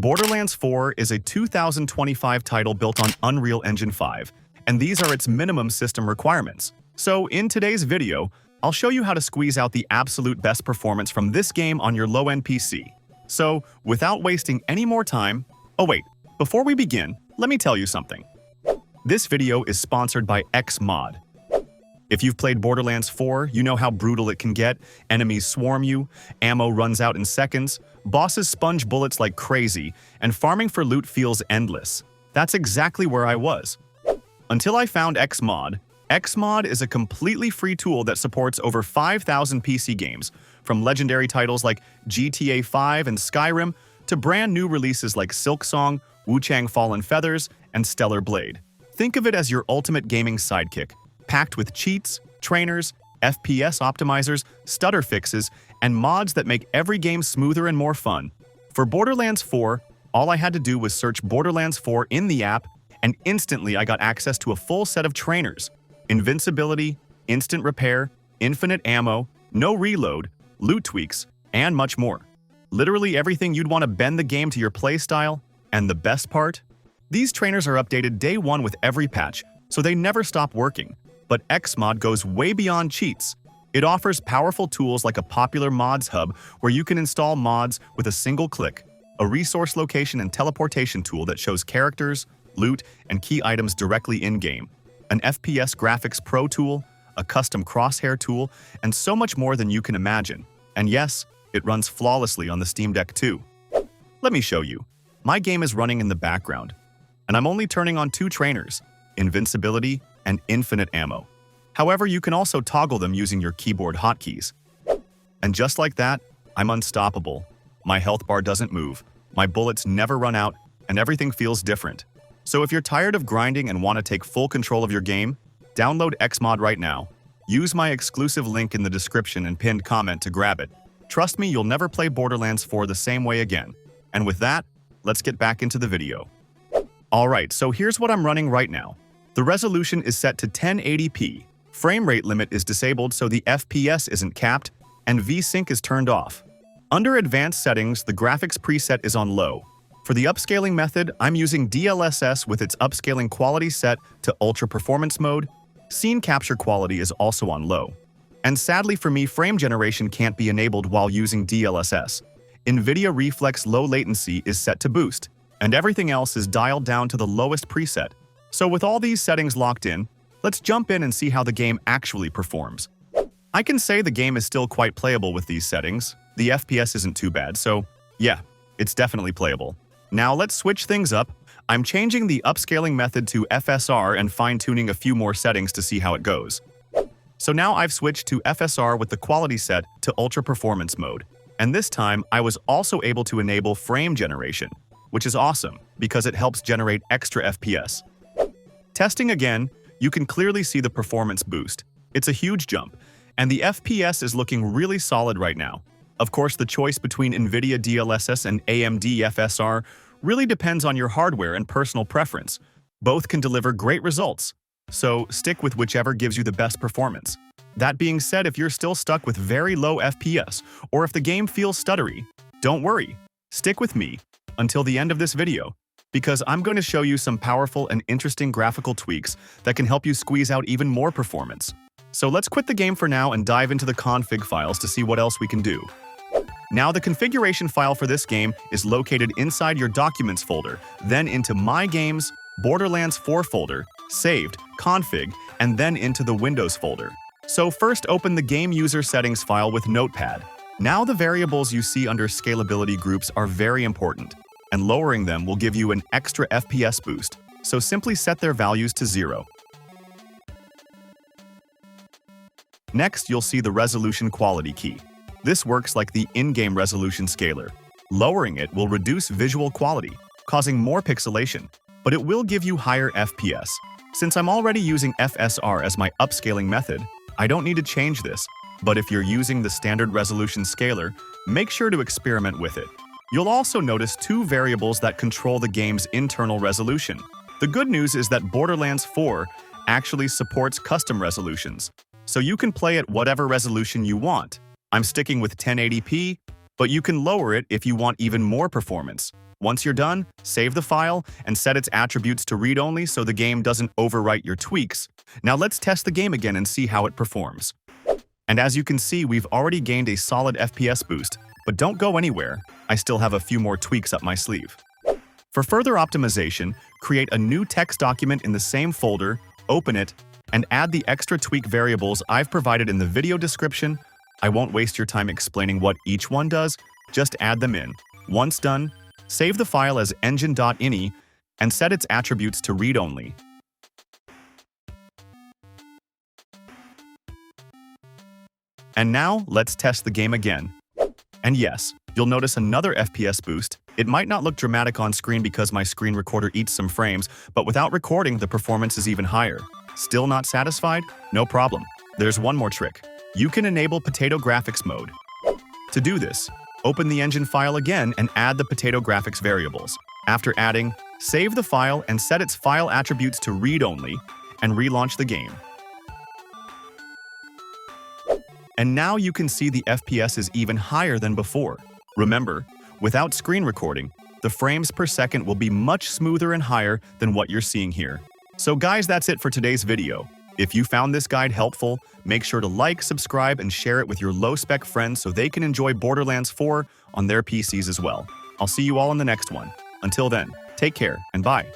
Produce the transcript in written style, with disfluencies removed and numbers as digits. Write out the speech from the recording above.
Borderlands 4 is a 2025 title built on Unreal Engine 5, and these are its minimum system requirements. So in today's video, I'll show you how to squeeze out the absolute best performance from this game on your low-end PC. So, without wasting any more time— oh wait, before we begin, let me tell you something. This video is sponsored by Xmod. If you've played Borderlands 4, you know how brutal it can get. Enemies swarm you, ammo runs out in seconds, bosses sponge bullets like crazy, and farming for loot feels endless. That's exactly where I was. Until I found Xmod. Xmod is a completely free tool that supports over 5,000 PC games, from legendary titles like GTA 5 and Skyrim to brand new releases like Silksong, Wuchang Fallen Feathers, and Stellar Blade. Think of it as your ultimate gaming sidekick, packed with cheats, trainers, FPS optimizers, stutter fixes, and mods that make every game smoother and more fun. For Borderlands 4, all I had to do was search Borderlands 4 in the app, and instantly I got access to a full set of trainers: invincibility, instant repair, infinite ammo, no reload, loot tweaks, and much more. Literally everything you'd want to bend the game to your playstyle. And the best part? These trainers are updated day one with every patch, so they never stop working. But Xmod goes way beyond cheats. It offers powerful tools like a popular mods hub where you can install mods with a single click, a resource location and teleportation tool that shows characters, loot, and key items directly in-game, an FPS graphics pro tool, a custom crosshair tool, and so much more than you can imagine. And yes, it runs flawlessly on the Steam Deck too. Let me show you. My game is running in the background, and I'm only turning on two trainers: invincibility and infinite ammo. However, you can also toggle them using your keyboard hotkeys. And just like that, I'm unstoppable. My health bar doesn't move, my bullets never run out, and everything feels different. So if you're tired of grinding and want to take full control of your game, download Xmod right now. Use my exclusive link in the description and pinned comment to grab it. Trust me, you'll never play Borderlands 4 the same way again. And with that, let's get back into the video. Alright, so here's what I'm running right now. The resolution is set to 1080p, frame rate limit is disabled so the FPS isn't capped, and VSync is turned off. Under advanced settings, the graphics preset is on low. For the upscaling method, I'm using DLSS with its upscaling quality set to ultra performance mode. Scene capture quality is also on low. And sadly for me, frame generation can't be enabled while using DLSS. NVIDIA Reflex low latency is set to boost, and everything else is dialed down to the lowest preset. So with all these settings locked in, let's jump in and see how the game actually performs. I can say the game is still quite playable with these settings. The FPS isn't too bad, so yeah, it's definitely playable. Now let's switch things up. I'm changing the upscaling method to FSR and fine-tuning a few more settings to see how it goes. So now I've switched to FSR with the quality set to ultra performance mode. And this time, I was also able to enable frame generation, which is awesome because it helps generate extra FPS. Testing again, you can clearly see the performance boost. It's a huge jump, and the FPS is looking really solid right now. Of course, the choice between NVIDIA DLSS and AMD FSR really depends on your hardware and personal preference. Both can deliver great results, so stick with whichever gives you the best performance. That being said, if you're still stuck with very low FPS, or if the game feels stuttery, don't worry. Stick with me until the end of this video, because I'm going to show you some powerful and interesting graphical tweaks that can help you squeeze out even more performance. So let's quit the game for now and dive into the config files to see what else we can do. Now, the configuration file for this game is located inside your Documents folder, then into My Games, Borderlands 4 folder, Saved, Config, and then into the Windows folder. So first open the Game User Settings file with Notepad. Now the variables you see under Scalability groups are very important, and lowering them will give you an extra FPS boost, so simply set their values to 0. Next, you'll see the Resolution Quality key. This works like the in-game resolution scaler. Lowering it will reduce visual quality, causing more pixelation, but it will give you higher FPS. Since I'm already using FSR as my upscaling method, I don't need to change this, but if you're using the standard resolution scaler, make sure to experiment with it. You'll also notice two variables that control the game's internal resolution. The good news is that Borderlands 4 actually supports custom resolutions, so you can play at whatever resolution you want. I'm sticking with 1080p, but you can lower it if you want even more performance. Once you're done, save the file and set its attributes to read-only so the game doesn't overwrite your tweaks. Now let's test the game again and see how it performs. And as you can see, we've already gained a solid FPS boost, but don't go anywhere. I still have a few more tweaks up my sleeve. For further optimization, create a new text document in the same folder, open it, and add the extra tweak variables I've provided in the video description. I won't waste your time explaining what each one does, just add them in. Once done, save the file as engine.ini and set its attributes to read-only. And now, let's test the game again. And yes, you'll notice another FPS boost. It might not look dramatic on screen because my screen recorder eats some frames, but without recording, the performance is even higher. Still not satisfied? No problem. There's one more trick. You can enable potato graphics mode. To do this, open the engine file again and add the potato graphics variables. After adding, save the file and set its file attributes to read-only, and relaunch the game. And now you can see the FPS is even higher than before. Remember, without screen recording, the frames per second will be much smoother and higher than what you're seeing here. So guys, that's it for today's video. If you found this guide helpful, make sure to like, subscribe, and share it with your low-spec friends so they can enjoy Borderlands 4 on their PCs as well. I'll see you all in the next one. Until then, take care and bye.